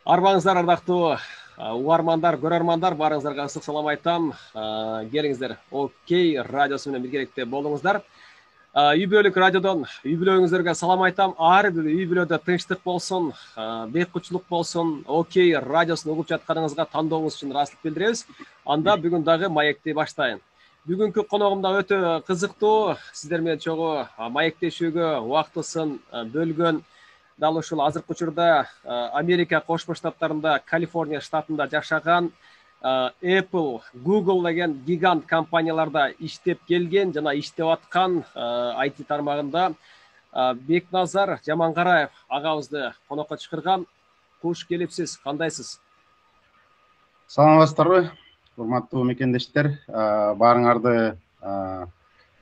Арбаңыздар ардактуу угармандар, көрөрмандар, баарыңыздарга ысык салам айтам. Келиңиздер, Окей радиосу менен биргеликте болуңуздар. Үй бүлөлүк радиодон үй бүлөңүздөргө салам айтам. Ар бир үй бүлөдө тынчтык болсун, бейкучулук болсун. Окей радиосун угуп жатканыңызга тандооңуз үчүн ыраазычылык билдиребиз. Анда бүгүн дагы маекти баштайын. Бүгүнкү коногум да өтө кызыктуу. Сиздер менен чогуу маектешүүгө убактысын бөлгөн дал ушул азыркы учурда Америка Кошмо Штаттарында, Калифорния штатында жашаган Apple, Google деген гигант компанияларда иштеп келген жана иштеп аткан IT тармагында Бекназар Жамангараев агабызды конокко чакырган. Куш келипсиз, кандайсыз? Саламатсыздарбы, урматтуу мекендештер. Баарыңарды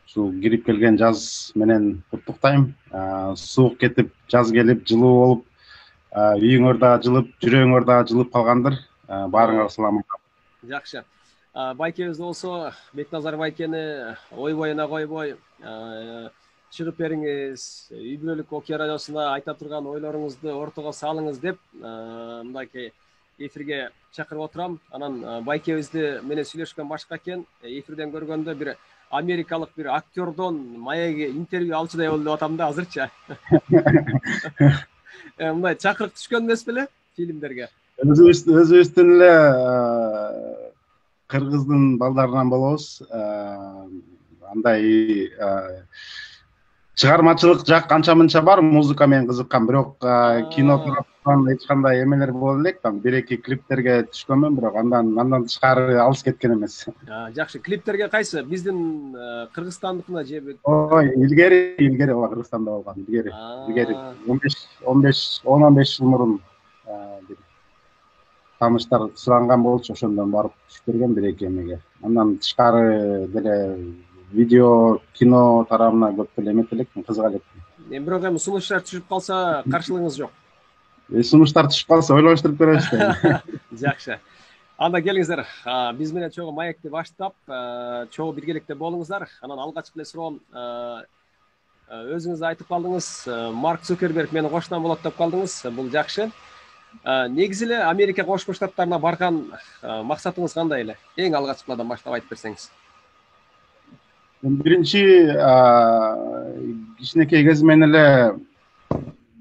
ушул кирип келген жаз менен куттуктайм. Суук кетип, жаз келип, жылуу болуп, үйүңөр да жылып, жүрөгүңөр да жылып калгандыр. Баарыңар саламат. Жакшы. Байкебиз болсо Бекназар байкени ой боюна койбой чыгып бериңиз, үй бүлөлүк Окей радиосуна айта турган ойлоруңузду ортого салыңыз деп мындайкей эфирге чакырып отурам. Анан байкебизди менен сүйлөшкөн башка экен. Эфирден көргөндө бир америкалык бир актёрдон маеги интервью алчудай болду деп атам да азырчы. Мындай чакырык түшкөн эмес беле фильмдерге? Өзүбүздүн эле кыргыздын балдарынан болобуз. Андай чыгармачылык жак анча мынча бар, музыка менен кызыккан, бирок кино тараптан эч кандай эмелер боло элек. Бир эки клиптерге түшкөнмүн, бирок андан тышкары алыс кеткен эмес. Жакшы, клиптерге кайсы? Биздин Кыргызстандыкына же? Ой, илгери ооба Кыргызстанда болгон, илгери 15 жыл мурун тааныштар суранган болчу, ошондон барып түшүп берген бир эки эмеге. Андан тышкары деле видео, кино тарабына көп деле эмет элекмин, кызыга элекмин. Бирок эми сунуштар түшүп калса, каршылыгыңыз жок. Сунуштар түшүп калса ойлоштуруп көрөбүз да. Жакшы. Анда келиңиздер, биз менен чогуу маекти баштап, чогуу биргеликте болуңуздар. Анан алгачкы эле суроом, өзүңүз айтып калдыңыз, Марк Цукерберг мени кошунан болот деп калдыңыз. Бул жакшы. Негизи эле Америка Кошмо Штаттарына барган максатыңыз кандай эле? Эң алгачкыдан баштап айтып берсеңиз. Биринчи кичинекей кезимен эле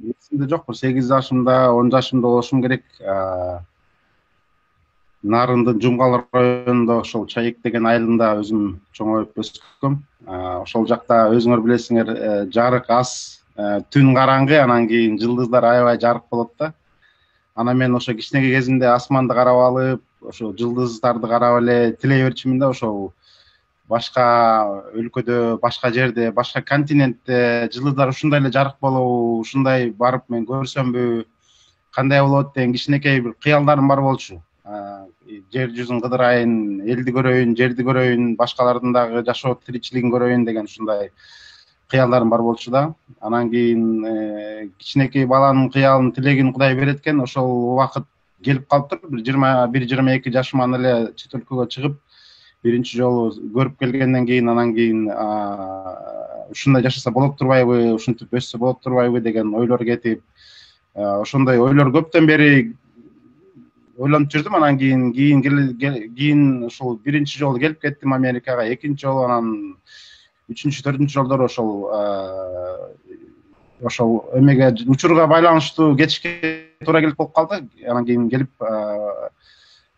эсимде жок, 8 жашымда, 10 жашымда болушум керек. Нарындын Жумгал районунда ошол Чайык деген айылында өзүм чоңоюп өскөм. Ошол жакта өзүңөр билесиңер, жарык аз, түн караңгы, анан кийин жылдыздар аябай жарык болот да. Анан мен ошо кичинекей кезимде асманды карап алып, ошо жылдыздарды карап эле тилей берчүмүн да, ошол башка өлкөдө, башка жерде, башка континентте жылдыздар ушундай эле жарык болобу, ушундай барып мен көрсөмбү, кандай болот деген кичинекей бир кыялдарым бар болчу. Жер жүзүн кыдырайын, элди көрөйүн, жерди көрөйүн, башкалардын дагы жашоо тиричилигин көрөйүн деген ушундай кыялдарым бар болчу да. Анан кийин кичинекей баланын кыялын, тилегин Кудай берет экен. Ошол убакыт келип калыптыр. Бир 21-22 жашыман эле чет өлкөгө чыгып, биринчи жолу көрүп келгенден кийин, анан кийин ушундай жашаса болот турбайбы, ушинтип өссө болот турбайбы деген ойлор кетип, ошондой ойлор көптөн бери ойлонуп жүрдүм. Анан кийин ушул биринчи жолу келип кеттим Америкага, экинчи жолу, анан үчүнчү, төртүнчү жолдор ошол эмеге, учурга байланыштуу кетишке туура келип болуп калды. Анан кийин келип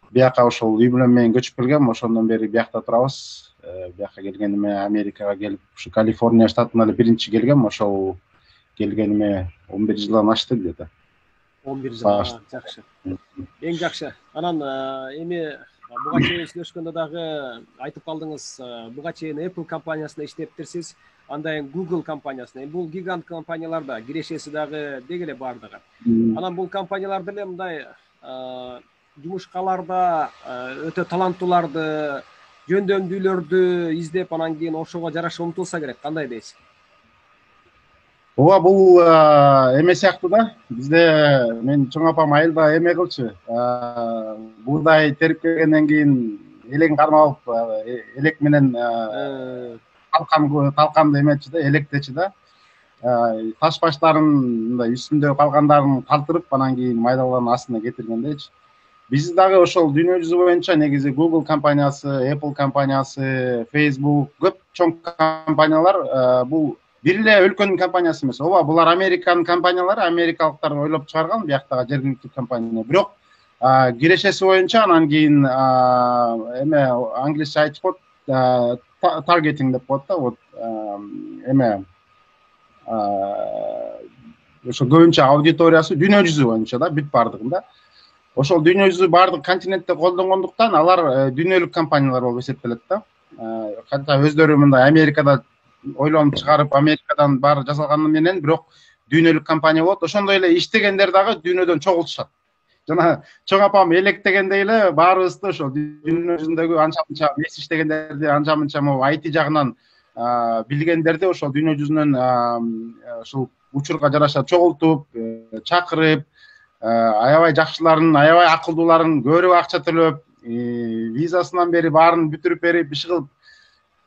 бияка ошол үй бүлөм менен көчүп келгем. Ошондон бери биякта турабыз. Бияка келгениме, Америкага келип, ушу Калифорния штатына эле биринчи келгем. Ошол келгениме 11 жылдан ашты где-то. 11 жыл, жакшы. Эң жакшы. Анан эми буга чейин сүйлөшкөндө дагы айтып калдыңыз, буга чейин Apple компаниясында иштептирсиз, андан Google компаниясында. Бул гигант компанияларда кирешеси дагы деги эле бардыгы. Анан бул компанияларда эле мындай жумушкаларда өтө таланттууларды, жөндөмдүүлөрдү издеп, анан кийин ошого жараша умтулса керек. Кандай дейсиз? Ооба, бул эме сыяктуу да. Бизде мен чоң апам айылда эме кылчу. Буудай терип келгенден кийин элегин кармап алып, элек менен талканды эметчи да, электечи да. таш баштарын мындай үстүндө калгандарын калтырып анан кийин майдаланын астына кетиргендечи. Биз дагы ошол дүйнө жүзү боюнча негизи Google компаниясы, Apple компаниясы, Facebook көп чоң компаниялар бул бир эле өлкөнүн компаниясы эмес. Ооба, булар Американын компаниялары, америкалыктар ойлоп чыгарган бияктагы жергиликтүү компания. Бирок кирешеси боюнча анан кийин эме англисче айтышат, таргетинг деп коет да, вот эме ошо көбүнчө аудиториясы дүйнө жүзү боюнча да, бүт бардыгында. Ошол дүйнө жүзү бардык континентте колдонгондуктан алар дүйнөлүк компаниялар болуп эсептелет да. Кантип өздөрү мындай Америкада ойлонуп чыгарып, Америкадан баары жасалганы менен, бирок дүйнөлүк компания болот. Ошондой эле иштегендер дагы дүйнөдөн чогултушат. Жана чоң апам электегендей эле баарыбызды ошол дүйнө жүзүндөгү анча мынча мес иштегендерди, анча мынча могу IT жагынан билгендерди ошол дүйнө жүзүнөн ушул учурга жараша чогултуп, чакырып, аябай жакшыларын, аябай акылдууларын көбүрөөк акча төлөп, визасынан бери баарын бүтүрүп берип, иш кылып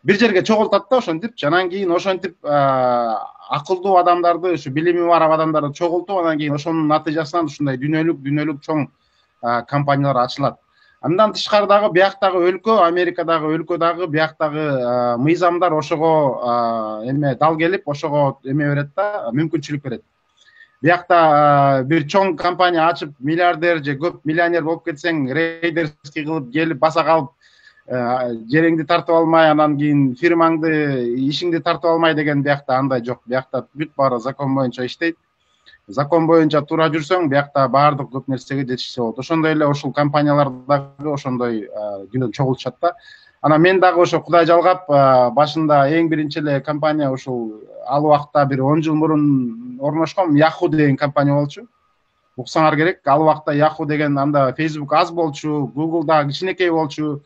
бир жерге чогултат да ошентип. Анан кийин ошентип акылдуу адамдарды, ушу билими бар адамдарды чогултуп, анан кийин ошонун натыйжасынан ушундай дүйнөлүк чоң компаниялар ачылат. Андан тышкары дагы бияктагы өлкө, Америкадагы өлкө дагы бияктагы мыйзамдар ошого эме дал келип, ошого эме берет да, мүмкүнчүлүк берет. Биякта бир чоң компания ачып, миллиардер же көп миллионер болуп кетсең, рейдерский кылып келип баса калып, жериңди тартып алмай, анан кийин фирмаңды, ишиңди тартып алмай деген биякта андай жок. Биякта бүт баары закон боюнча иштейт. Закон боюнча туура жүрсөң, биякта баардык көп нерсеге жетишсе болот. Ошондой эле ошол компаниялар дагы ошондой дүйнөдө чогултушат да. Анан мен дагы ошо Кудай жалгап, башында эң биринчи эле компания ушул ал убакта бир 10 жыл мурун орношкон Yahoo деген компания болчу. Уксаңар керек, ал убакта Yahoo деген, анда Facebook аз болчу, Google да кичинекей болчу.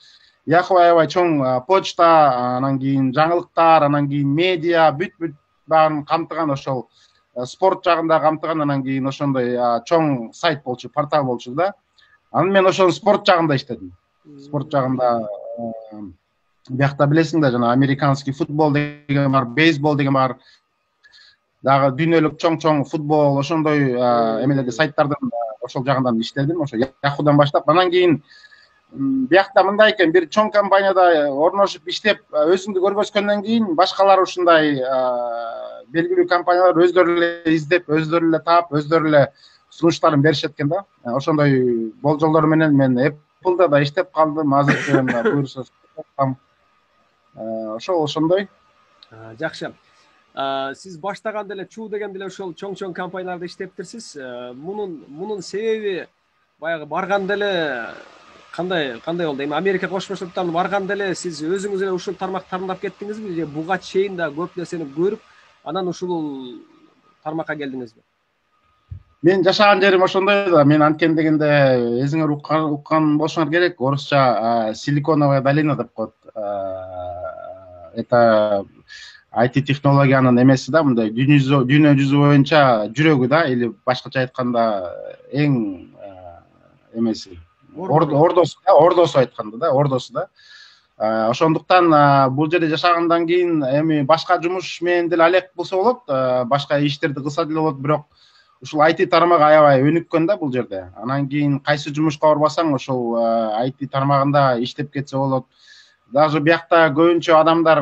Yahoo аябай чоң почта, анан кийин жаңылыктар, анан кийин медиа, бүт баарын камтыган, ошол спорт жагында камтыган, анан кийин ошондой чоң сайт болчу, портал болчу да. Анан мен ошол спорт жагында иштедим. Спорт жагында биякта билесиң да, жана американский футбол деген бар, бейсбол деген бар. Дагы дүйнөлүк чоң футбол, ошондой эмелерди, сайттардын ошол жагынан иштедим, ошо Yahooдан баштап. Анан кийин биякта мындай экен, бир чоң компанияда орношуп иштеп, өзүңдү көргөзгөндөн кийин башкалар ушундай белгилүү компаниялар өздөрү эле издеп, өздөрү эле таап, өздөрү эле сунуштарын беришет экен да. Ошондой болжолдор менен мен Apple'да да иштеп калдым, азыркы буюрса ошондой. Жакшы. Сиз баштаганда эле Чуу деген деле ошол чоң компанияларда иштептирсиз. Мунун себеби баягы барганда эле кандай болду? Эми Америка Кошмо Штаттарына барганда эле сиз өзүңүз эле ушул тармакты тандап кеттиңизби же буга чейин да көп нерсени көрүп, анан ушул тармакка келдиңизби? Мен жашаган жерим ошондой да. Мен анткени дегенде өзүңөр уккан болушуңар керек. Орусча Силиконовая долина деп коет. Это IT технологиянын эмеси да, мындай дүйнө жүзү боюнча жүрөгү да, или башкача айтканда эң эмеси, ордосу айтканда да, ордосу да. Ошондуктан бул жерде жашагандан кийин эми башка жумуш менен деле алек болсо болот, башка иштерди кылса деле болот, бирок ушул IT тармагы аябай өнүккөн да бул жерде. Анан кийин кайсы жумушка барбасаң, ошол IT тармагында иштеп кетсе болот. Даже биякта көбүнчө адамдар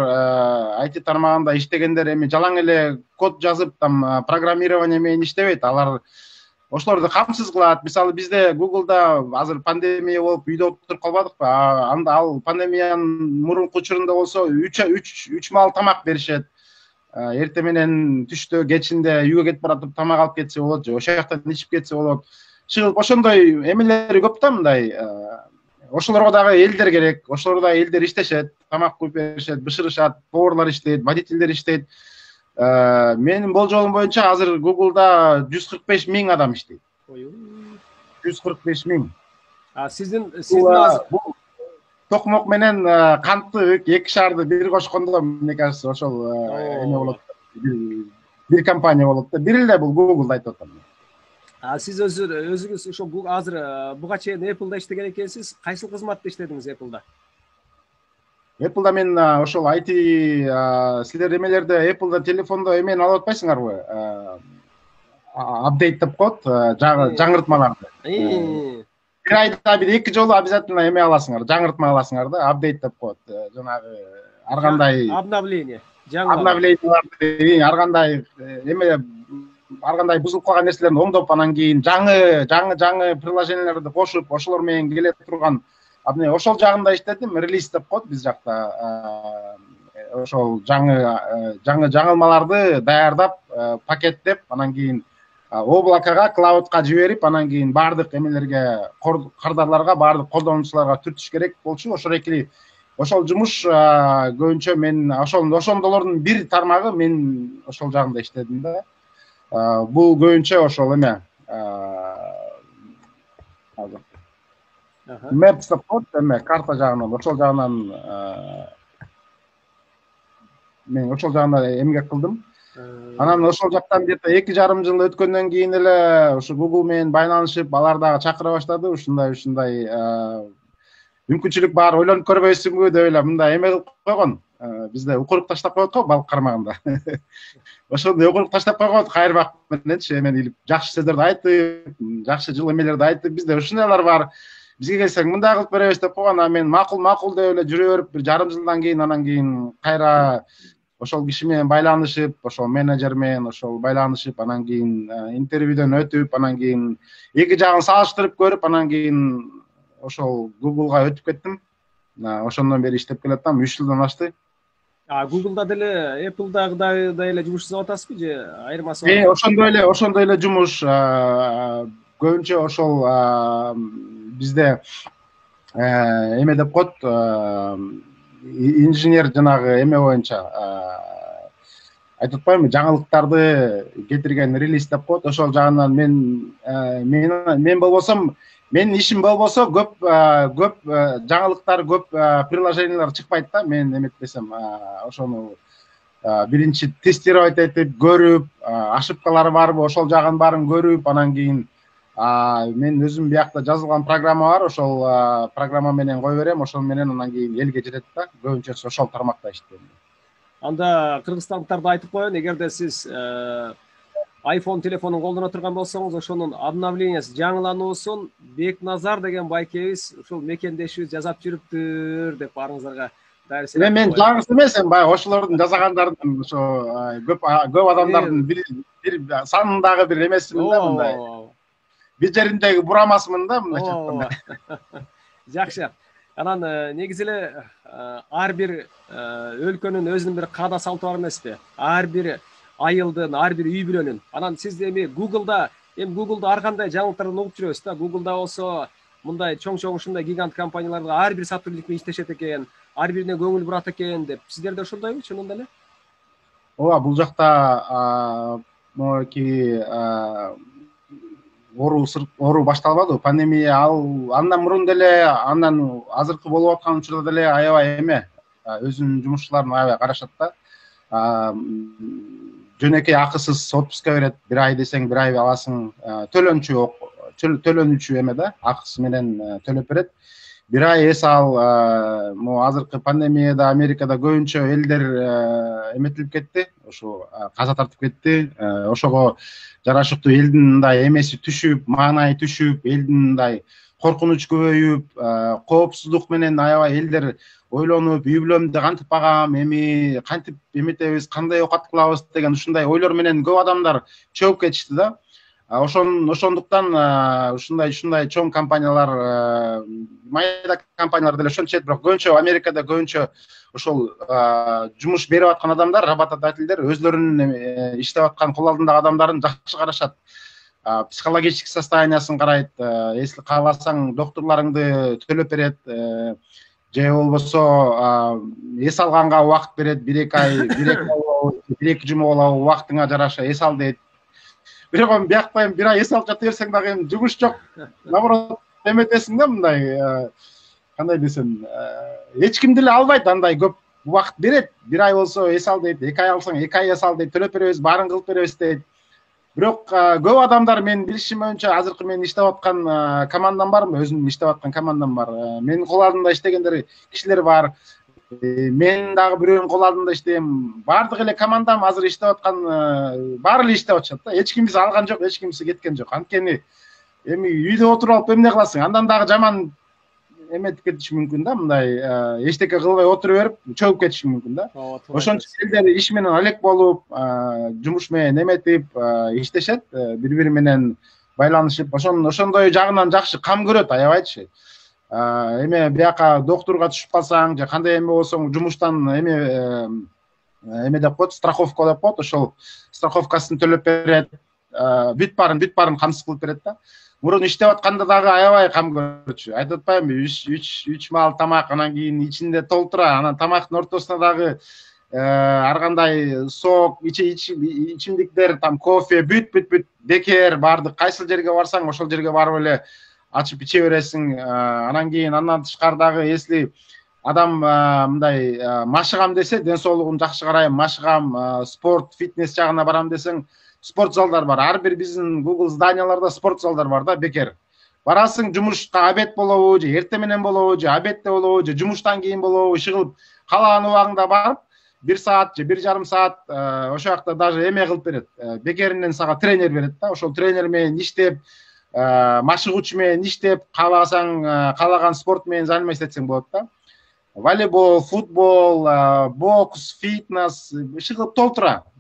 IT тармагында иштегендер эми жалаң эле код жазып, там программирование менен иштебейт. Алар ошолорду камсыз кылат. Мисалы бизде Google'да азыр пандемия болуп үйдө отуруп калбадыкпы? Анда ал пандемиянын мурунку учурунда болсо 3 маал тамак беришет. Эрте менен, түштө, кечинде үйгө кетип баратып тамак алып кетсе болот, же ошол жактан ичип кетсе болот. Чыгып ошондой эмелери көп да, мындай. Ошолорго дагы элдер керек. Ошолорго дагы элдер иштешет, тамак куюп беришет, бышырышат, поварлар иштейт, водительдер иштейт. Менин болжолум боюнча азыр Google'да 145 000 адам иштейт. 145 000. Сиздин азыр токмок менен кантты, 2 шарды бир кошкондо, мне кажется, ошол эме болот. Бир компания болот да. Бир эле бул Google'да айтып атам. Сиз өзүңүз ошол азыр буга чейин Apple'да иштеген экенсиз. Кайсыл кызматта иштедиңиз Apple'да? Apple'да мен ошол IT силер эмелерде Apple'да телефондо эмени алып атпайсыңарбы? Апдейт деп коет, жаңыртмаларды. Бир айда бир эки жолу обязательно эме аласыңар, жаңыртма аласыңар да, апдейт деп коет. Жанагы ар кандай обновление, обновленияларды, ар кандай эме, ар кандай бузулуп калган нерселерди оңдоп, анан кийин жаңы приложенияларды кошуп, ошолор менен келе турган ошол жагында иштедим, релиз деп коет биз жакта. Ошол жаңы жаңылмаларды даярдап, пакеттеп, анан кийин облакага, клаудка жиберип, анан кийин баардык эмелерге, кардарларга, баардык колдонуучуларга түртүш керек болчу. Ошол жумуш көбүнчө мен ошондолордун бир тармагы мен ошол жагында иштедим да. Бул көбүнчө ошол эме Maps деп коет, эме карта жагынан, ошол жагынан мен ошол жагында эмгек кылдым. Анан ошол жактан где-то 2,5 жыл өткөндөн кийин эле ушу Google менен байланышып, алар дагы чакыра баштады. Ушундай мүмкүнчүлүк бар, ойлонуп көрбөйсүңбү деп эле мындай эме кылып койгон. Бизде укурук таштап коет го балык кармагында. Ошондой укурук таштап койгон, кайрбак мененчи эмен илип, жакшы сөздөрдү айтып, жакшы жылы эмелерди айтып, бизде ушундайлар бар. Бизге келсең мындай кылып беребиз деп койгон, а мен макул деп эле жүрө берип, бир жарым жылдан кийин анан кийин кайра ошол киши менен байланышып, ошол менеджер менен ошол байланышып, анан кийин интервьюдөн өтүп, анан кийин эки жагын салыштырып көрүп, анан кийин ошол Google'га өтүп кеттим. Ошондон бери иштеп келатам, 3 жылдан ашты. Google'да деле, Apple'дагыдай эле жумуш жасап атасызбы же айырмасы бар? Ошондой эле жумуш. Көбүнчө ошол бизде эме деп коет, инженер жанагы эме боюнча айтып атпаймынбы, жаңылыктарды кетирген релиз деп коет. Ошол жагынан мен болбосом, менин ишим болбосо көп жаңылыктар, көп приложениялар чыкпайт да. Мен эметпесем, ошону биринчи тестировать этип, көрүп, ошибкалары барбы, ошол жагын баарын көрүп, анан кийин мен өзүм биякта жазылган программа бар, ошол программа менен кое берем, ошол менен анан кийин элге жетет да. Көбүнчөсү ошол тармакта иштейм. Анда кыргызстандыктарда айтып коеюн, эгерде сиз iPhone телефонун колдоно турган болсоңуз, ошонун обновлениясы, жаңылануусун Бекназар деген байкебиз ушул мекендешибиз жасап жүрүптүр деп баарыңыздарга дайыр. Мен жалгыз эмес, баягы ошолордун жасагандардын ошо көп адамдардын бир санындагы бир эмесимин да, мындай. Бир жериндеги бурамасымын да, мындайча айтканда. Жакшы. Анан негизи эле ар бир өлкөнүн өзүнүн бир каада салты бар эмеспи? Ар бир айылдын, ар бир үй бүлөнүн. Анан сиз эми Google'да ар кандай жаңылыктардан угуп жүрөбүз да. Google'да болсо мындай чоң ушундай гигант компанияларга ар бир сотрудник менен иштешет экен, ар бирине көңүл бурат экен деп. Сиздерде ошондойбу, чынында эле? Ооба, бул жакта моки оору башталбады, пандемия андан мурун деле, андан азыркы болуп аткан учурда деле аябай эме, өзүнүн жумушчуларын аябай карашат да. Жөнөкөй акысыз отпуска берет, бир ай десең бир ай аласың, төлөнүүчү эме да, акысы менен төлөп берет. Бир ай эс ал, азыркы пандемияда Америкада көбүнчө элдер эметилип кетти, ошо каза тартып кетти. Ошого жарашыктуу элдин мындай эмеси түшүп, маанайы түшүп, элдин мындай коркунуч көбөйүп, коопсуздук менен аябай элдер ойлонуп, үй бүлөмдү кантип багам, эми кантип эметебиз, кандай оокат кылабыз деген ушундай ойлор менен көп адамдар чөгүп кетишти да. Ошондуктан ушундай чоң компаниялар, майда компаниялар деле ошентишет, бирок көбүнчө Америкада көбүнчө ошол жумуш берип аткан адамдар, работодательдер өзлөрүнүн иштеп аткан кол алдындагы адамдарын жакшы карашат. Психологический состояниясын карайт, если кааласаң доктурларыңды төлөп берет, же болбосо эс алганга убакыт берет, 1-2 ай, 1-2 жума болобу, убактыңа жараша эс ал дейт. Бирок биякта бир ай эс алып жата берсең дагы жумуш жок. Наоборот, эметесиң да, мындай кандай десем, эч ким деле албайт, андай көп убакыт берет. 1 ай болсо эс ал дейт, 2 ай алсаң 2 ай эс ал дейт, төлөп беребиз, баарын кылып беребиз дейт. Бирок көп адамдар, мен билишим боюнча, азыркы мен иштеп аткан командам бар, өзүмдүн иштеп аткан командам бар. Менин кол алдымда иштегендер кишилер бар. Мен дагы бирөөнүн кол алдында иштейм. Бардык эле командам азыр иштеп аткан, баары эле иштеп атышат да. Эч кимиси алган жок, эч кимиси кеткен жок. Анткени эми үйдө отуруп алып эмне кыласың? Андан дагы жаман эметип кетиши мүмкүн да, мындай эчтеке кылбай отура берип чөгүп кетиши мүмкүн да. Ошон үчүн элдер иш менен алек болуп, жумуш менен эметип иштешет, бири-бири менен байланышып, ошондой жагынан жакшы кам көрөт, аябайчы. Эме бияка доктурга түшүп калсаң, же кандай эме болсоң, жумуштан эме деп коет, страховка деп коет, ошол страховкасын төлөп берет, бүт баарын камсыз кылып берет да. Мурун иштеп атканда дагы аябай кам көрчү. Айтып атпаймынбы, 3 маал тамак, анан кийин ичинде толтура, анан тамактын ортосуна дагы ар кандай сок, ичимдиктер, там кофе, бүт бекер бардык. Кайсыл жерге барсаң, ошол жерге барып эле ачып иче бересиң. Анан кийин андан тышкары дагы, если адам мындай машыгам десе, ден соолугун жакшы карайм, машыгам, спорт, фитнес жагына барам десең, спорт залдар бар. Ар бир биздин Google зданияларда спорт залдар бар да, бекер. Барасың, жумушка обед болобу, же эртең менен болобу, же обедте болобу, же жумуштан кийин болобу, иши калган убагыңда барып, 1 саат же 1,5 саат ошол жакта даже эме кылып берет. Бекеринен сага тренер берет да. Ошол тренер менен иштеп, машыгуучу менен иштеп, кааласаң, каалаган спорт менен заниматься этсең болот да. Волейбол, футбол, бокс, фитнес, иши кылып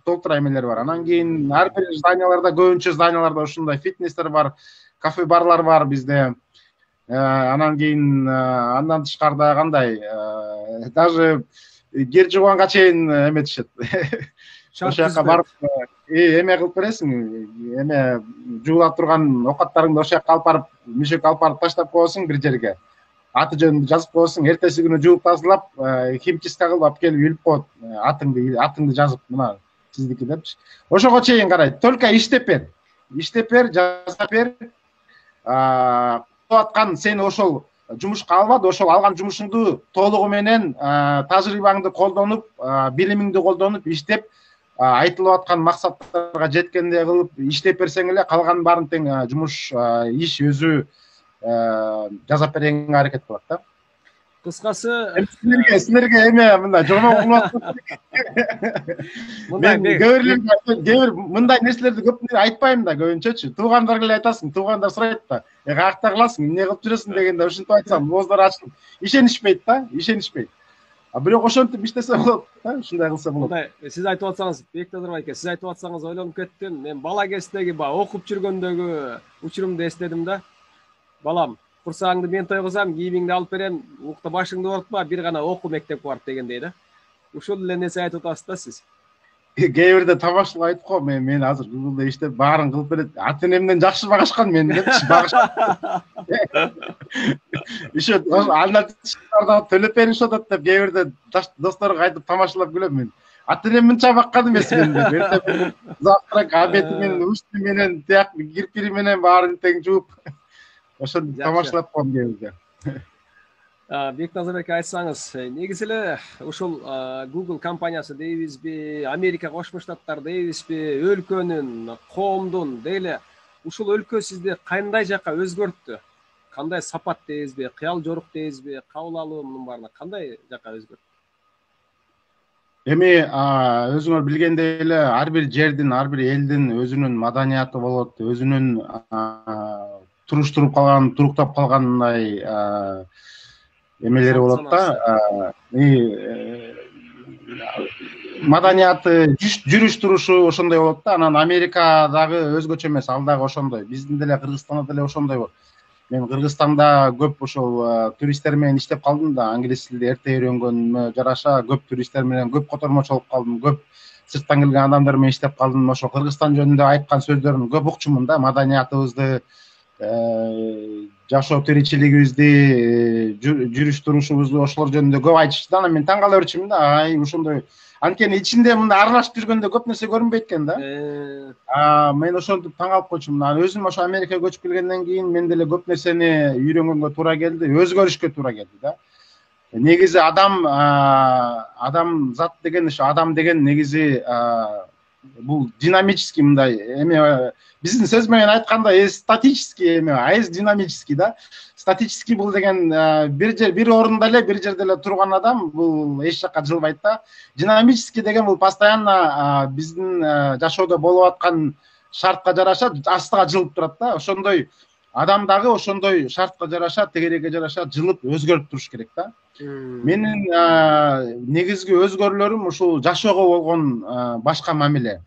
толтура эмелер бар. Анан кийин ар бир зданияларда, көбүнчө зданияларда ушундай фитнестер бар, кафе барлар бар бизде. Анан кийин андан тышкарыда кандай, даже кер жуганга чейин эметишет. Ошол жака барып эме кылып бересиң, эме жуула турган оокаттарыңды ошол жака алып барып, мишек алып барып таштап коесуң бир жерге. Аты жөнүндү жазып коесуң, эртеси күнү жууп тазалап, химчистка кылып алып келип үйүлүп коет. Атыңды жазып, мына сиздики депчи. Ошого чейин карайт. Только иштеп бер, жасап бер. Кылып аткан сени ошол жумушка албады, ошол алган жумушуңду толугу менен тажрыйбаңды колдонуп, билимиңди колдонуп иштеп, айтылып аткан максаттарга жеткендей кылып иштеп берсең эле, калган баарын тең жумуш, иш өзү жасап берүүгө аракет кылат да. Кыскасы, силерге эме мындай жомок кылып мен кээ мындай нерселерди көп айтпайм да, көбүнчөчү. Туугандарга эле айтасың, туугандар сурайт да. Каякта кыласың, эмне кылып жүрөсүң дегенде ушинтип айтсам, ооздору ачылып, ишенишпейт да, ишенишпейт. Бирок ошентип иштесе болот да, ушундай кылса болот. Мындай, сиз айтып атсаңыз, Бектазар байке, сиз айтып атсаңыз ойлонуп кеттим. Мен бала кездеги, окуп жүргөндөгү учурумду эстедим да. Балам, курсагыңды мен тойгузам, кийимиңди алып берем, укта башыңды оорутма, бир гана окуу мектепке барып дегендей да. Ушул эле нерсе айтып атасыз да сиз. Кээ бирде тамашалап айтып коем, мен азыр Google'да иштеп баарын кылып берет. Ата-энемден жакшы багышкан мен депчи, багышкан. Иши анда төлөп беришип атат деп кээ бирде досторго айтып тамашалап күлөм мен. Ата-энем мынча баккан эмес мен деп. Завтрак, обеди менен, ушти менен, тияк кирпири менен баарын тең жууп. Ошону тамашалап коем кээ бирде. Бектазар байке, айтсаңыз, негизи эле ушул Google компаниясы дейбизби, Америка Кошмо Штаттар дейбизби, өлкөнүн, коомдун дейле ушул өлкө сизди кандай жака өзгөрттү? Кандай сапат дейбизби, кыял жорук дейбизби, кабыл алуунун баарына кандай жака өзгөрттү? Эми өзүңөр билгендей эле ар бир жердин, ар бир элдин өзүнүн маданияты болот, өзүнүн туруштуруп калган, туруктап калган мындай эмелери болот да. Маданияты, жүрүш турушу ошондой болот да. Анан Америка дагы өзгөчө эмес, ал дагы ошондой. Биздин деле Кыргызстанда деле ошондой болот. Мен Кыргызстанда көп ошол туристтер менен иштеп калдым да, англис тилди эрте үйрөнгөнүмө жараша көп туристтер менен көп котормочу болуп калдым, көп сырттан келген адамдар менен иштеп калдым. Ошо Кыргызстан жөнүндө айткан сөздөрүн көп укчумун да, маданиятыбызды, жашоо тиричилигибизди, жүрүш турушубузду ошолор жөнүндө көп айтышты да. Анан мен таң кала берчүмүн да, ошондой. Анткени ичинде мындай аралашып жүргөндө көп нерсе көрүнбөйт экен да. Мен ошентип таң калып койчумун. Анан өзүм ошо Америкага көчүп келгенден кийин мен деле көп нерсени үйрөнгөнгө туура келди, өзгөрүшкө туура келди да. Негизи адам зат деген, ошо адам деген негизи бул динамический мындай эме биздин сөз менен айтканда статический эме, айыз динамический да. Статический бул деген бир орунда эле бир жерде эле турган адам бул эч жакка жылбайт да. Динамический деген бул постоянно биздин жашоодо болуп аткан шартка жараша астыга жылып турат да. Ошондой адам дагы ошондой шартка жараша, тегерекке жараша жылып өзгөрүп туруш керек да. Менин негизги өзгөрүүлөрүм ушул жашоого болгон башка мамиле.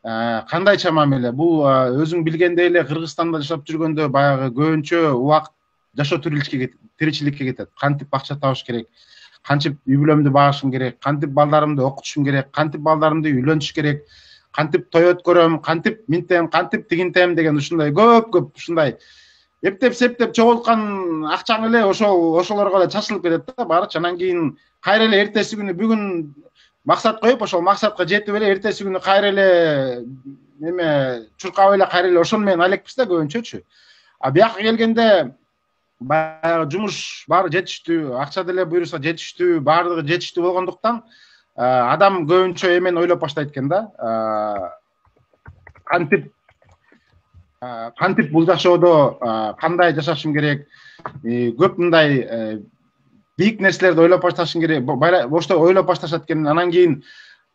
Кандайча мамиле? Бул өзүң билгендей эле Кыргызстанда жашап жүргөндө баягы көбүнчө убакыт жашоо тиричиликке кетет. Кантип акча табыш керек, кантип үй бүлөмдү багышым керек, кантип балдарымды окутушум керек, кантип балдарымды үйлөнтүш керек, кантип той өткөрөм, кантип минтем, кантип тигинтем деген ушундай көп ушундай эптеп септеп чогулткан акчаң эле ошолорго эле чачылып кетет да баары. Анан кийин кайра эле эртеси күнү бүгүн максат коюп, ошол максатка жетип эле эртеси күнү кайра эле эме чуркап эле кайра эле ошону менен алекпиз да көбүнчөчү. Бияка келгенде баягы жумуш баары жетиштүү, акча деле буюрса жетиштүү, баардыгы жетиштүү болгондуктан адам көбүнчө эмени ойлоп баштайт экен да. Кантип бул жашоодо кандай жашашым керек, көп мындай бийик нерселерди ойлоп башташың керек, ошто ойлоп башташат экен. Анан кийин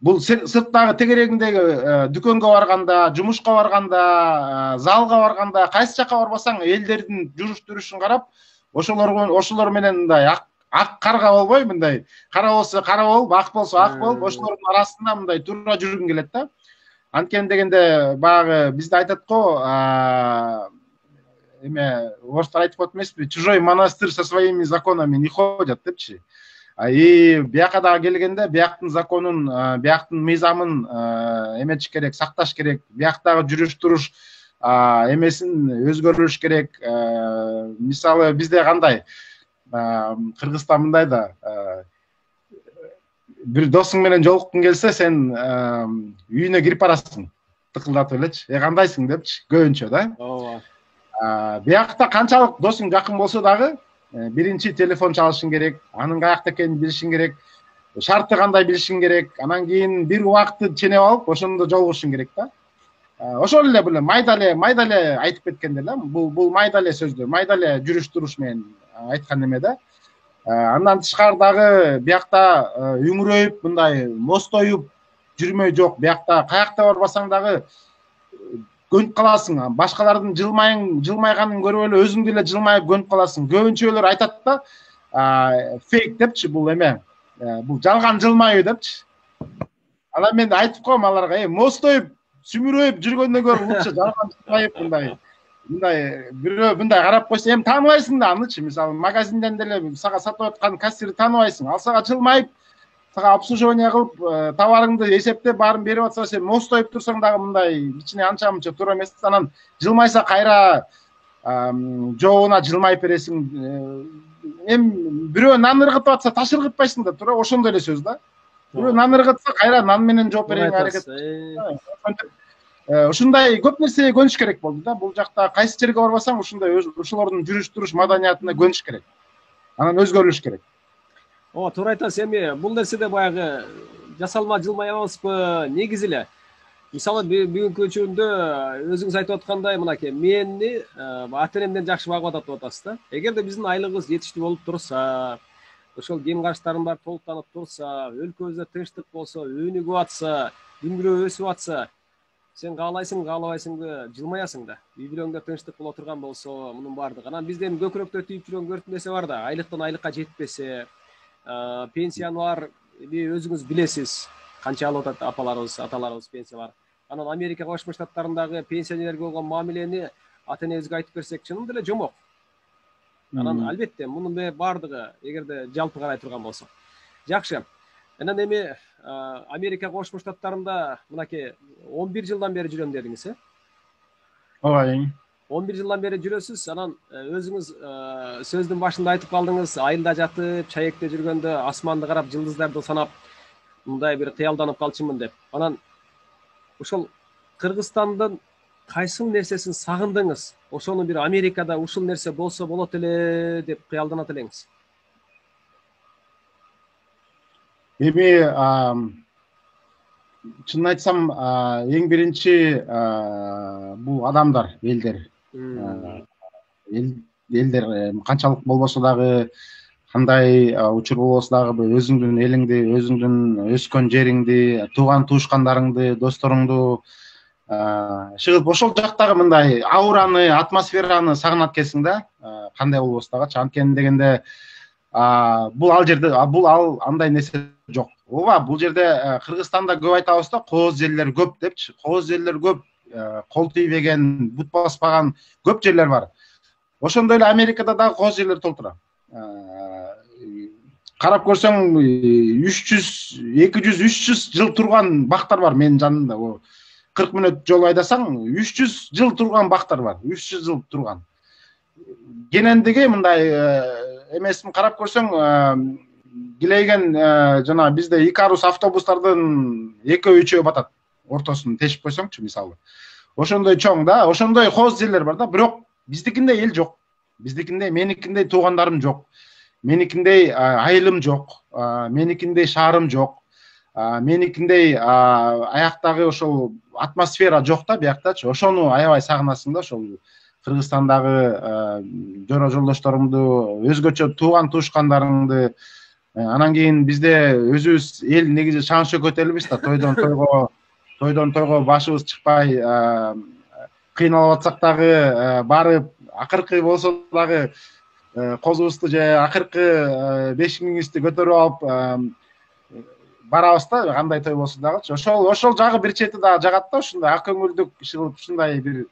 бул сырттагы тегерегиндеги дүкөнгө барганда, жумушка барганда, залга барганда, кайсы жака барбасаң элдердин жүрүш турушун карап, ошолор менен мындай ак карга болбой, мындай кара болсо кара болуп, ак болсо ак болуп, ошолордун арасында мындай туура жүргүң келет да. Анткени дегенде баягы бизде айтат го, эме орустар айтып коет эмеспи, чужой монастырь со своими законами не ходят депчи. И бияка дагы келгенде бияктын законун, бияктын мыйзамын эметиш керек, сакташ керек. Бияктагы жүрүш туруш эмесин өзгөрүлүш керек. Мисалы бизде кандай Кыргызстан мындай да, бир досуң менен жолуккуң келсе, сен үйүнө кирип барасың, тыкылдатып элечи. Кандайсың депчи, көбүнчө да. Ооба. Биякта канчалык досуң жакын болсо дагы биринчи телефон чалышың керек, анын каякта экенин билишиң керек, шарты кандай билишиң керек, анан кийин бир убакытты ченеп алып, ошондо жолугушуң керек да. Ошол эле бул майда эле айтып кеткенде эле, бул майда эле сөздөр, майда эле жүрүш туруш менен айткан эме да. Андан тышкары дагы биякта үңүрөйүп, мындай мостоюп жүрмөй жок. Биякта каякта барбасаң дагы көнүп каласың. Башкалардын жылмайганын көрүп эле өзүң деле жылмайып көнүп каласың. Көбүнчөлөр айтат да, фейк депчи, бул эме, бул жалган жылмайуу депчи. Анан мен айтып коем аларга, мостоюп, сүмүрөйүп жүргөндөн көрө лучше жалган жылмайып мындай бирөө мындай карап койсо, эми тааныбайсың да анычы. Мисалы магазинден деле сага сатып аткан кассирди тааныбайсың. Ал сага жылмайып, сага обслуживание кылып, товарыңды эсептеп баарын берип атса, сен мостоюп турсаң дагы мындай ичине анча мынча туура эмес. Анан жылмайса кайра жообуна жылмайып бересиң. Эми бирөө нан ыргытып атса, таш ыргытпайсың да, туура ошондой эле сөз да. Бирөө нан ыргытса, кайра нан менен жооп берүүгө аракет. Ушундай көп нерсеге көнүш керек болду да. Бул жакта кайсы жерге барбасаң, ушундай ошолордун жүрүш туруш маданиятына көнүш керек. Анан өзгөрүлүш керек. Туура айтасыз. Эми бул нерседе баягы жасалма жылмаябызбы, негизи эле. Мисалы бүгүнкү күндө өзүңүз айтып аткандай, мынакей мени ата-энемден жакшы багып атат деп атасыз да. Эгерде биздин айлыгыбыз жетиштүү болуп турса, ошол кем карчтардын баары толуктанып турса, өлкөбүздө тынчтык болсо, өнүгүп атса, дүнгүрөө өсүп атса, сен каалайсың, каалабайсыңбы, жылмаясың да. Үй бүлөңдө тынчтык боло турган болсо, мунун баардыгы. Анан бизден көкүрөктө тийип жүргөн көрүп нерсе бар да. Айлыктан айлыкка жетпесе, пенсияны бар, өзүңүз билесиз, канча алып атат апаларыбыз, аталарыбыз пенсия бар. Анан Америка Кошмо Штаттарындагы пенсионерге болгон мамилени ата-энебизге айтып берсек, чынында эле жомок. Анан албетте мунун баардыгы эгерде жалпы карай турган болсок. Жакшы. Анан эми Америка Кошмо Штаттарында мынакей 11 жылдан бери жүрөм дедиңиз, Ооба. 11 жылдан бери жүрөсүз. Анан өзүңүз сөздүн башында айтып калдыңыз, айылда жатып, чаекте жүргөндө асманды карап, жылдыздарды санап, мындай бир кыялданып калчумун деп. Анан ошол Кыргызстандын кайсыл нерсесин сагындыңыз? Ошону бир Америкада ушул нерсе болсо болот эле деп кыялданат элеңиз. Эми чынын айтсам, эң биринчи бул адамдар, элдер. Элдер канчалык болбосо дагы, кандай учур болбосо дагы өзүңдүн элиңди, өзүңдүн өскөн жериңди, тууган туушкандарыңды, досторуңду чыгып ошол жактагы мындай аураны, атмосфераны сагынат экенсиң да, кандай болбосо дагычы. Анткени дегенде бул ал андай нерсе жок. Ооба, бул жерде Кыргызстанда көп айтабыз да, кооз жерлер көп депчи. Кооз жерлер көп, кол тийбеген, бут баспаган көп жерлер бар. Ошондой эле Америкада дагы кооз жерлер толтура. Карап көрсөң 300, 200, 300 жыл турган бактар бар менин жанымда. 40 мүнөт жол айдасаң 300 жыл турган бактар бар. 300 жыл турган. Кенендиги мындай эмесин карап көрсөң, килейген жана бизде Икарус автобустардын 2-3 батат. Ортосун тешип койсоңчу мисалы. Ошондой чоң да, ошондой кооз жерлер бар да, бирок биздикиндей эл жок. Биздикиндей, меникиндей туугандарым жок. Меникиндей айылым жок. Меникиндей шаарым жок. Меникиндей аяктагы ошол атмосфера жок да бияктачы. Ошону аябай сагынасың да, ошол Кыргызстандагы жора жолдошторуңду, өзгөчө тууган туушкандарыңды. Анан кийин бизде өзүбүз эл негизи шаң шөкөт элбиз да, тойдон тойго башыбыз чыкпай, кыйналып атсак дагы барып, акыркы болсо дагы козубузду же акыркы 5000-ибизди көтөрүп алып барабыз да, кандай той болсо дагычы. Ошол жагы бир чети дагы жагат да, ушундай ак көңүлдүк кылып, ушундай бир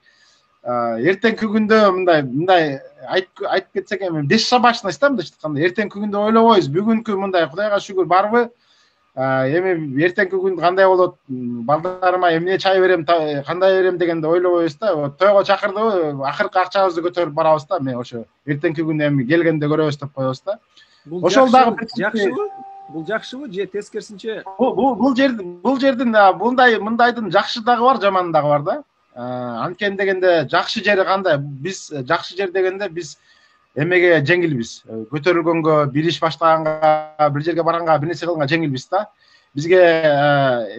эртеңки күндө мындай айтып кетсек эми бесшабашность да, мындайча айтканда. Эртеңки күндө ойлобойбуз, бүгүнкү мындай Кудайга шүгүр барбы? Эми эртеңки күн кандай болот? Балдарыма эмне чай берем, кандай берем дегенде ойлобойбуз да. Тойго чакырдыбы, акыркы акчабызды көтөрүп барабыз да. Мен ошо эртеңки күн эми келгенде көрөбүз деп коебуз да. Ошол дагы жакшыбы? Бул жакшыбы же тескерисинче? Бул жердин мындайдын жакшы дагы бар, жаман дагы бар да. Анткени дегенде жакшы жери кандай? Биз жакшы жер дегенде биз эмеге жеңилбиз. Көтөрүлгөнгө, бир иш баштаганга, бир жерге барганга, бир нерсе кылганга жеңилбиз да. Бизге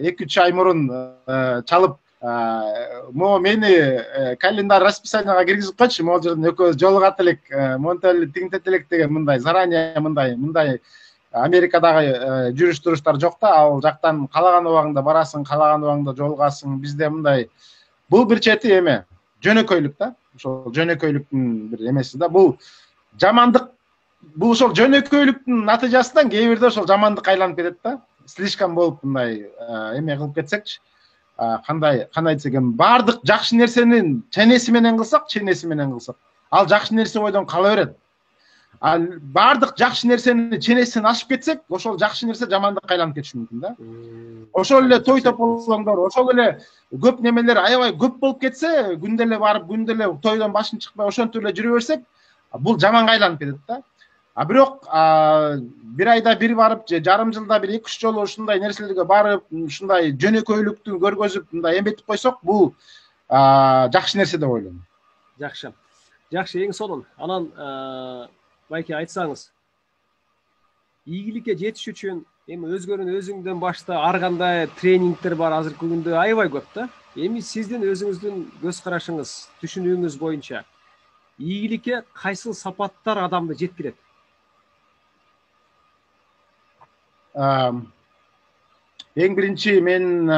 2-3 ай мурун чалып, "Мо мени календарь расписанияга киргизип койчу, могул жерден экөөбүз жолугат элек, монтип элек, тигинтет элек" деген мындай заранее мындай Америкадагы жүрүш туруштар жок да. Ал жактан калаган убагыңда барасың, калаган убагыңда жолугасың. Бизде мындай бул бир чети эме, жөнөкөйлүк да. Ошол жөнөкөйлүктүн бир эмеси да. Бул жамандык, бул ошол жөнөкөйлүктүн натыйжасынан кээ бирде ошол жамандыкка айланып кетет да. Слишком болуп мындай эме кылып кетсекчи. Кандай десек эми, баардык жакшы нерсени ченеси менен кылсак, ал жакшы нерсе бойдон кала берет. Ал баардык жакшы нерсени ченесинен ашып кетсек, ошол жакшы нерсе жамандыкка айланып кетиши мүмкүн да. Ошол эле той тополоңдор, ошол эле көп немелер аябай көп болуп кетсе, күндө эле барып, күндө эле тойдон башын чыкпай ошентип эле жүрө берсек, бул жаманга айланып кетет да. Бирок бир айда бир барып, же жарым жылда бир 2-3 жолу ушундай нерселерге барып, ушундай жөнөкөйлүктү көргөзүп, мындай эметип койсок, бул жакшы нерсе деп ойлойм. Жакшы, эң сонун. Анан байке айтсаңыз, ийгиликке жетиш үчүн эми өзгөнүн өзүңдөн башта ар кандай тренингдер бар азыркы күндө аябай көп да. Эми сиздин өзүңүздүн көз карашыңыз, түшүнүүңүз боюнча ийгиликке кайсыл сапаттар адамды жеткирет? Эң биринчи мен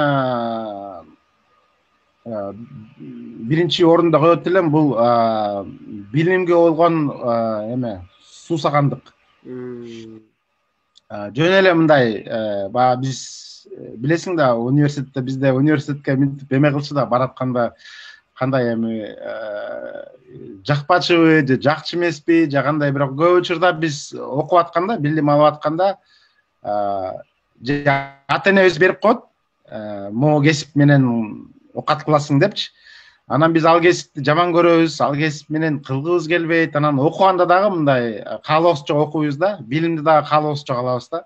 биринчи орунда коет элем, бул билимге болгон эме суусагандык. Жөн эле мындай, баягы биз билесиң да, университетте бизде университетке мынтип эме кылчу да, баратканда кандай эми жакпачыбы же жакчы эмеспи же кандай, бирок көп учурда биз окуп атканда, билим алып атканда же ата энебиз берип коет, могу кесип менен окат кыласың депчи. Анан биз ал кесипти жаман көрөбүз, ал кесип менен кылгыбыз келбейт. Анан окуганда дагы мындай каалообуз жок окуйбуз да, билимди дагы каалообуз жок алабыз да.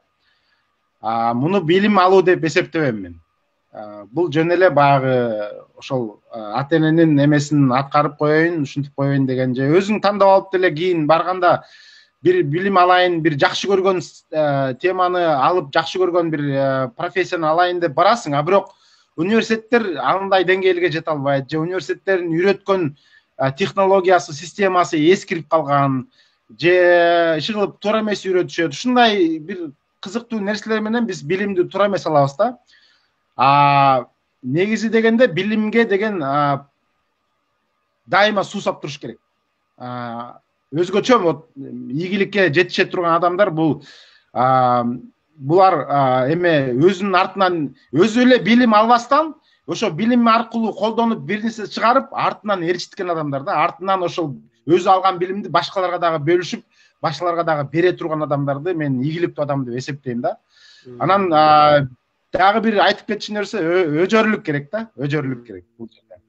Муну билим алуу деп эсептебейм мен. Бул жөн эле баягы ошол ата эненин эмесин аткарып коеюн, ушинтип коеюн деген, же өзүң тандап алып деле кийин барганда бир билим алайын, бир жакшы көргөн теманы алып, жакшы көргөн бир профессияны алайын деп барасың, бирок университеттер андай деңгээлге жете албайт же университеттердин үйрөткөн технологиясы системасы эскирип калган же иши кылып туура эмес үйрөтүшөт. Ушундай бир кызыктуу нерселер менен биз билимди туура эмес алабыз да. Негизи дегенде билимге деген дайыма суусап туруш керек. Өзгөчө ийгиликке жетише турган адамдар булар эме өзүнүн артынан өзү эле билим албастан ошо билим аркылуу колдонуп бир нерсе чыгарып артынан ээрчиткен адамдар да, артынан ошол өзү алган билимди башкаларга дагы бөлүшүп, башкаларга дагы бере турган адамдарды мен ийгиликтүү адам деп эсептейм да. Анан дагы бир айтып кетчү нерсе өжөрлүк керек да, өжөрлүк керек бул жерде.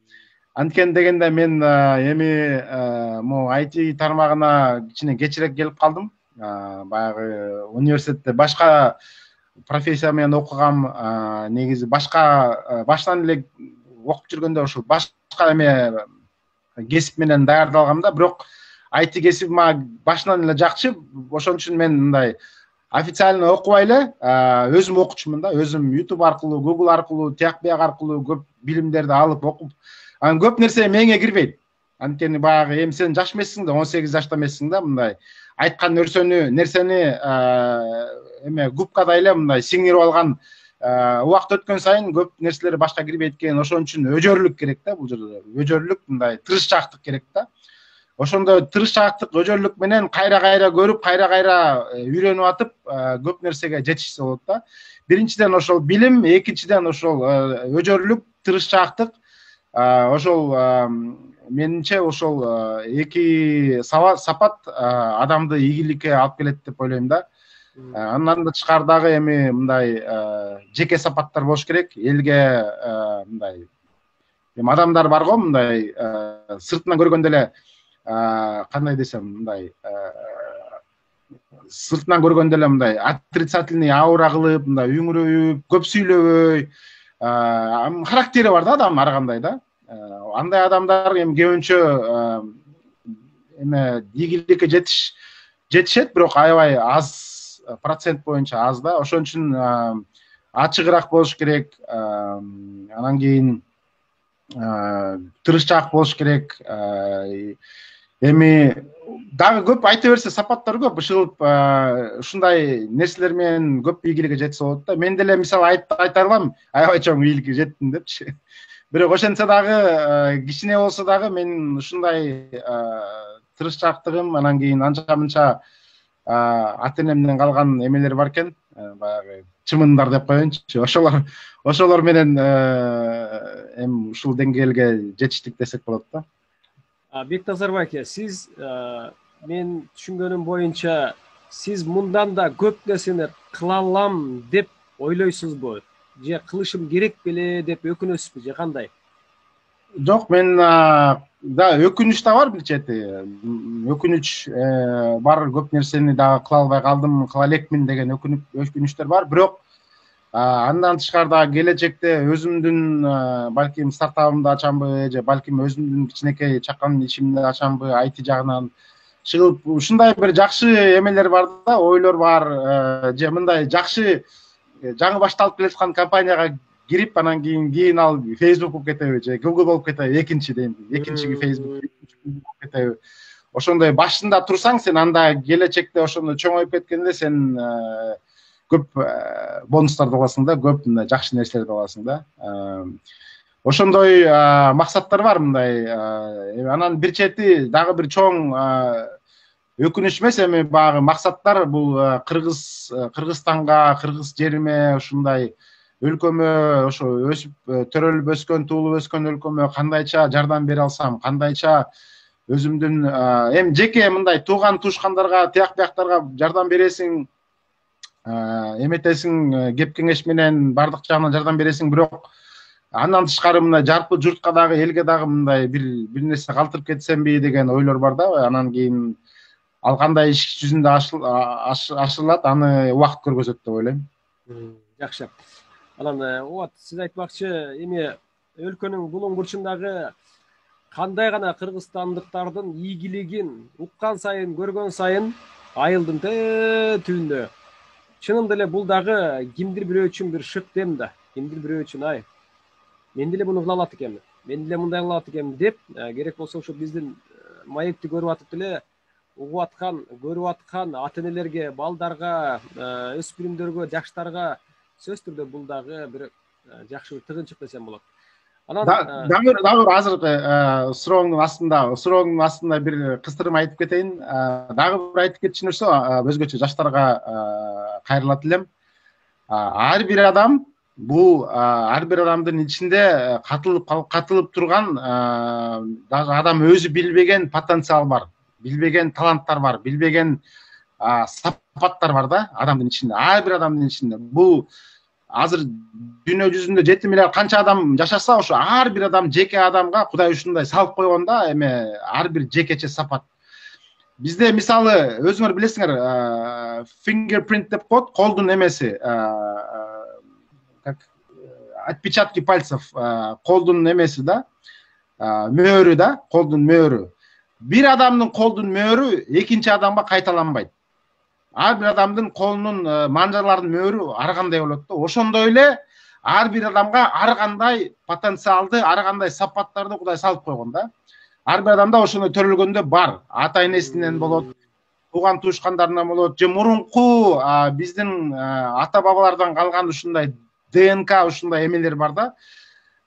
Анткени дегенде мен эми могу IT тармагына кичине кечирээк келип калдым. Баягы университетте башка профессия менен окугам, негизи башка баштан эле окуп жүргөндө ошол башка эме кесип менен даярдалгам да, бирок IT кесиби мага башынан эле жакчы. Ошон үчүн мен мындай официально окубай эле өзүм окучумун да, өзүм YouTube аркылуу, Google аркылуу, тияк бияк аркылуу көп билимдерди алып окуп, анан көп нерсе мээңе кирбейт. Анткени баягы эми сен жаш эмессиң да, 18 жашта эмессиң да, мындай айткан нерсени эме губкадай эле мындай сиңирип алган убакыт өткөн сайын көп нерселер башка кирбейт экен. Ошон үчүн өжөрлүк керек да бул жерде. Өжөрлүк, мындай тырышчаактык керек да. Ошондо тырышчаактык, өжөрлүк менен кайра көрүп, кайра үйрөнүп атып көп нерсеге жетишсе болот да. Биринчиден ошол билим, экинчиден ошол өжөрлүк, тырышчаактык. Ошол менимче ошол эки сапат адамды ийгиликке алып келет деп ойлойм да. Андан тышкары эми мындай жеке сапаттар болуш керек. Элге мындай эми адамдар бар го, мындай сыртынан көргөндө эле кандай десем, мындай сыртынан көргөндө эле мындай отрицательный аура кылып, мындай үңүрөйүп, көп сүйлөбөй, характери бар да адам ар кандай да. Андай адамдар эми көбүнчө эме ийгиликке жетишет, бирок аябай аз, процент боюнча аз да. Ошон үчүн ачыгыраак болуш керек, анан кийин тырышчаак болуш керек. Эми дагы көп айта берсе сапаттар көп, ушул ушундай нерселер менен көп ийгиликке жетсе болот да. Мен деле мисалы айта алам, аябай чоң ийгиликке жеттим депчи. Бирок ошентсе дагы кичине болсо дагы мен ушундай тырышчаактыгым, анан кийин анча мынча ата энемден калган эмелер бар экен, баягы чымындар деп коеюнчу. Ошолор менен эми ушул деңгээлге жетиштик десек болот да. Бектазарбай аке, сиз мен түшүнгөнүм боюнча сиз мындан да көп нерсени кыла алам деп ойлойсузбу? Же кылышым керек беле деп өкүнөсүзбү, же кандай? Жок, мен да өкүнүч да бар, бир чети. Өкүнүч бар, көп нерсени дагы кыла албай калдым, кыла элекмин деген өкүнүчтөр бар. Бирок андан тышкары дагы келечекте өзүмдүн балким стартабымды ачамбы, же балким өзүмдүн кичинекей чакан ишимди ачамбы, IT жагынан чыгып, ушундай бир жакшы эмелер бар да, ойлор бар, же мындай жакшы жаңы башталып келе жаткан компанияга кирип, анан кийин ал Facebook болуп кетеби, же Google болуп кетеби, экинчи Facebook болуп кетеби. Ошондой башында турсаң, сен анда келечекте ошондой чоңоюп кеткенде сен көп бонустарды аласың да, көп жакшы нерселерди аласың да. Ошондой максаттар бар мындай. Анан бир чети дагы бир чоң өкүнүч эмес, эми баягы максаттар бул Кыргызстанга, кыргыз жериме, ушундай өлкөмө, ошо өсүп төрөлүп өскөн, туулуп өскөн өлкөмө кандайча жардам бере алсам, кандайча өзүмдүн эми жеке мындай тууган туушкандарга, тияк бияктарга жардам бересиң, эметесиң, кеп кеңеш менен бардык жагынан жардам бересиң, бирок андан тышкары мындай жарпы журтка дагы, элге дагы мындай бир нерсе калтырып кетсемби деген ойлор бар да. Анан кийин ал кандай иш жүзүндө ашырылат, аны убакыт көргөзөт деп ойлойм. Жакшы. Анан вот сиз айтмакчы, эми өлкөнүн булуң бурчундагы кандай гана кыргызстандыктардын ийгилигин уккан сайын, көргөн сайын айылдын түбүндө чынында эле бул дагы кимдир бирөө үчүн бир шык дем да, кимдир бирөө үчүн мен деле муну кыла алат экенмин, мен деле мындай кыла алат экенмин деп керек болсо ошо биздин маекти көрүп атып деле угуп аткан, көрүп аткан ата энелерге, балдарга, өспүрүмдөргө, жаштарга сөзсүз түрдө бул дагы бир жакшы бир тыгынчык десем болот. Анан дагы азыр сурооңдун астында бир кыстырма айтып кетейин. Дагы бир айтып кетчү нерсе өзгөчө жаштарга кайрылат элем. Ар бир адам бул ар бир адамдын ичинде катылып турган даже адам өзү билбеген потенциал бар, билбеген таланттар бар, билбеген сапаттар бар да адамдын ичинде, ар бир адамдын ичинде. Бул азыр дүйнө жүзүндө 7 миллиард канча адам жашаса, ошо ар бир адам жеке адамга Кудай ушундай салып койгон да, эме ар бир жекече сапат. Бизде мисалы өзүңөр билесиңер, fingerprint деп коет, колдун эмеси, как отпечатки пальцев, колдун эмеси да, мөөрү да, колдун мөөрү. Бир адамдын колдун мөөрү экинчи адамга кайталанбайт. Ар бир адамдын колунун манжалардын мөөрү ар кандай болот да. Ошондой эле ар бир адамга ар кандай потенциалды, ар кандай сапаттарды Кудай салып койгон да. Ар бир адамда ошондой төрөлгөндө бар. Ата энесинен болот, тууган туушкандарынан болот, же мурунку биздин ата бабалардан калган ушундай ДНК, ушундай эмелер бар да.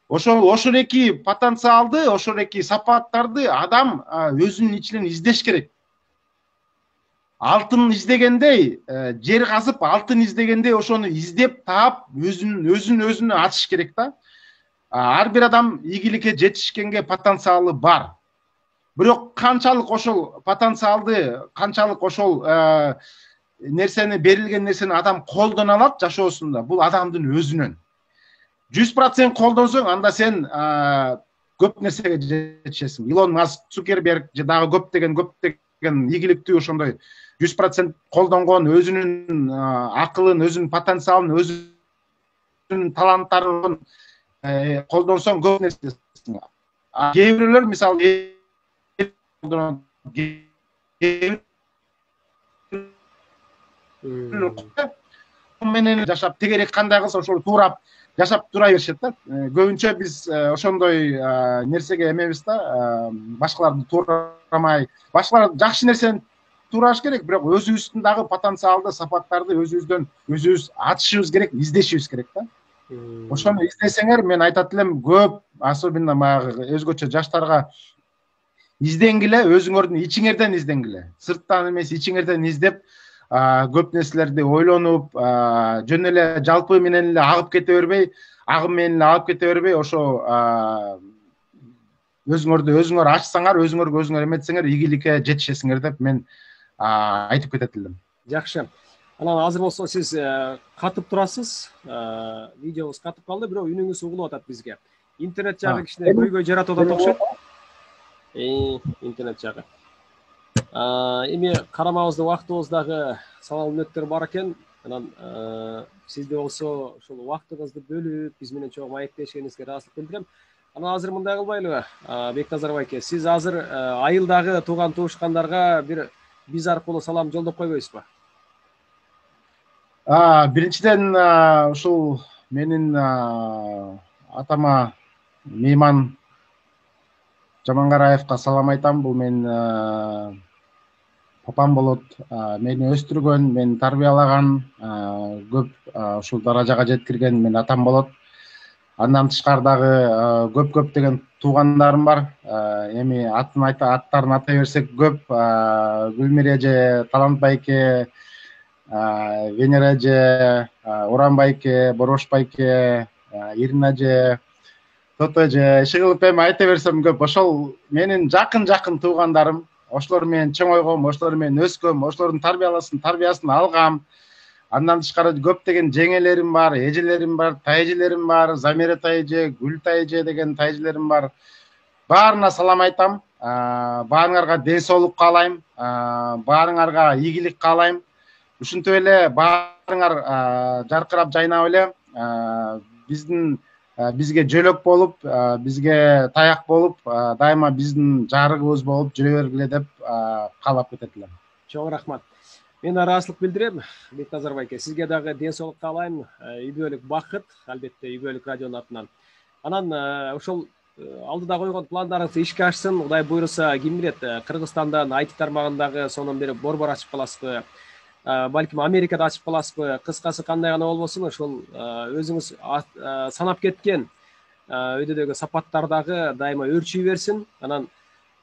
Ошол эки потенциалды, ошол эки сапаттарды адам өзүнүн ичинен издеш керек. Алтын издегендей, жер казып алтын издегендей ошону издеп таап өзүн ачыш керек да. Ар бир адам ийгиликке жетишкенге потенциалы бар. Бирок канчалык ошол потенциалды, канчалык ошол нерсени, берилген нерсени адам колдоно алат жашоосунда, бул адамдын өзүнөн. 100% колдонсоң, анда сен көп нерсеге жетишесиң. Илон Маск, Цукерберг же дагы көптөгөн ийгиликтүү ошондой 100% колдонгон, өзүнүн акылын, өзүнүн потенциалын, өзүнүн таланттарын колдонсоң көп нерсе. Кээ бирөөлөр мисалы менен жашап, тегерек кандай кылса ошол туурап жашап тура беришет да. Көбүнчө биз ошондой нерсеге эмебиз да, башкаларды туурамай, башкалар жакшы нерсени туураш керек, бирок өзүбүздүн дагы потенциалды сапаттарды өзүбүз ачышыбыз керек, издешибиз керек да. Ошону издесеңер, мен айтат элем, көп, особенно баягы өзгөчө жаштарга изденгиле, өзүңөрдүн ичиңерден изденгиле. Сырттан эмес, ичиңерден издеп, көп нерселерди ойлонуп, жөн эле жалпы менен эле агып кете бербей, агым менен эле агып кете бербей, ошо өзүңөр ачсаңар, өзүңөр эметсеңер, ийгиликке жетишесиңер деп мен айтып кетет элем. Жакшы. Анан азыр болсо сиз катып турасыз, видеобуз катып калды, бирок үнүңүз угулуп атат бизге. Интернет жагы кичине көйгөй жаратып атат окшойт. Интернет жагы. Эми карамабызды убактыбыз дагы салал мүнөттөр бар экен. Анан сизде болсо ушул убактыңызды бөлүп биз менен чогуу маектешкениңизге ыраазычылык билдирем. Анан азыр мындай кылбайлыбы, Бектазар байке, сиз азыр айылдагы тууган туушкандарга бир биз аркылуу салам жолдоп койбойсузбу? Биринчиден ушул менин атама Мейман Жамангараевка салам айтам. Бул мен папам болот, мени өстүргөн, мени тарбиялаган, көп ушул даражага жеткирген мен атам болот. Андан тышкары дагы көп деген туугандарым бар. Эми аттарын атай берсек көп. Гүлмир эже, Талант байке, Венера эже, Оран байке, Борош байке, Ирина эже, Тото эже, иши эми айта берсем көп. Ошол менин жакын туугандарым. Ошолор менен чоңойгом, ошолор менен өскөм, ошолордун тарбиясын алгам. Андан тышкары көптөгөн жеңелерим бар, эжелерим бар, тайэжелерим бар, Замира тайэже, Гүл тайэже деген тайэжелерим бар. Баарына салам айтам. Баарыңарга ден соолук каалайм, баарыңарга ийгилик каалайм. Ушинтип эле баарыңар жаркырап жайнап эле бизге жөлөк болуп, бизге таяк болуп, дайыма биздин жарыгыбыз болуп жүрө бергиле деп каалап кетет элем. Чоң рахмат. Мен ыраазычылык билдирем, Бектазар байке. Сизге дагы ден соолук каалайм, үй бүлөлүк бакыт, албетте үй бүлөлүк радионун атынан. Анан ошол алдыда койгон пландарыңыз ишке ашсын, Кудай буйруса, ким билет, Кыргызстандан IT тармагындагы сонун бир борбор ачып каласызбы, балким Америкада ачып каласызбы, кыскасы кандай гана болбосун ошол өзүңүз санап кеткен өйдөдөгү сапаттардагы дайыма өрчүй берсин. Анан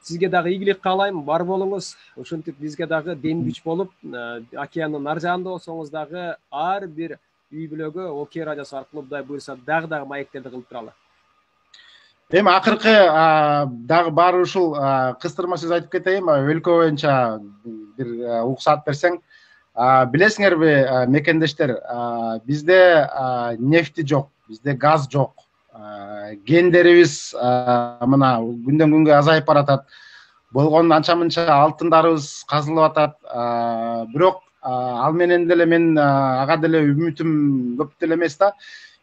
сизге дагы ийгилик каалайм, бар болуңуз. Ошентип бизге дагы дем күч болуп, океандын нар жагында болсоңуз дагы ар бир үй бүлөгө Окей радиосу аркылуу Кудай буйруса дагы маектерди кылып туралы. Эми акыркы дагы баары ушул кыстырма сөз айтып кетейин, өлкө боюнча бир уксаат берсең. Билесиңерби, мекендештер, бизде нефти жок, бизде газ жок. Гендерибиз мына күндөн күнгө азайып баратат. Болгон анча мынча алтындарыбыз казылып атат. Бирок ал менен деле мен ага деле үмүтүм көп деле эмес да.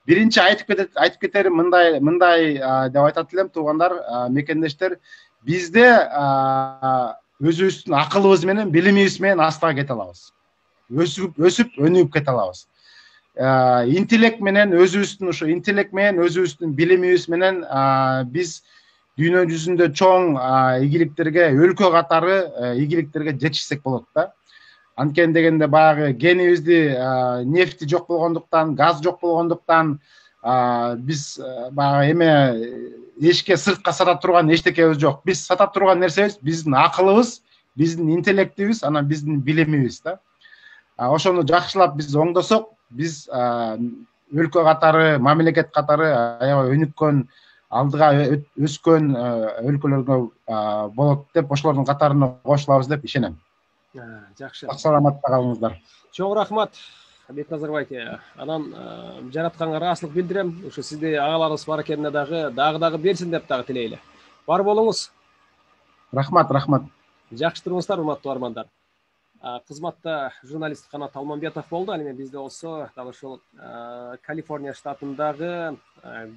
Биринчи айтып кетерим мындай деп айтат элем, туугандар, мекендештер, бизде өзүбүздүн акылыбыз менен, билимибиз менен астага кете алабыз. Өсүп, өнүгүп кете алабыз. Интеллект менен өзүбүздүн билимибиз менен биз дүйнө жүзүндө чоң ийгиликтерге, өлкө катары ийгиликтерге жетишсек болот да. Анткени дегенде баягы генибизди нефти жок болгондуктан, газ жок болгондуктан биз баягы эме эшикке сыртка сата турган эчтекебиз жок. Биз сата турган нерсебиз биздин акылыбыз, биздин интеллектибиз, анан биздин билимибиз да. Ошону жакшылап биз оңдосок, биз өлкө катары, мамлекет катары аябай өнүккөн, алдыга өскөн өлкөлөргө болот деп, ошолордун катарына кошулабыз деп ишенем. Жакшы. Саламатта калыңыздар. Чоң рахмат, Бекназар байке. Анан жаратканга ыраазычылык билдирем. Ушу сизди агаларыбыз бар экенине дагы берсин деп дагы тилейли. Бар болуңуз. Рахмат. Жакшы туруңуздар, урматтуу армандар. Кызматта журналист Канат Алмамбетов болду. Ал эми бизде болсо дал ушул Калифорния штатындагы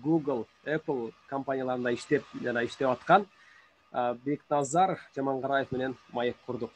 Google, Apple компанияларында иштеп аткан Бекназар Жамангараев менен маек курдук.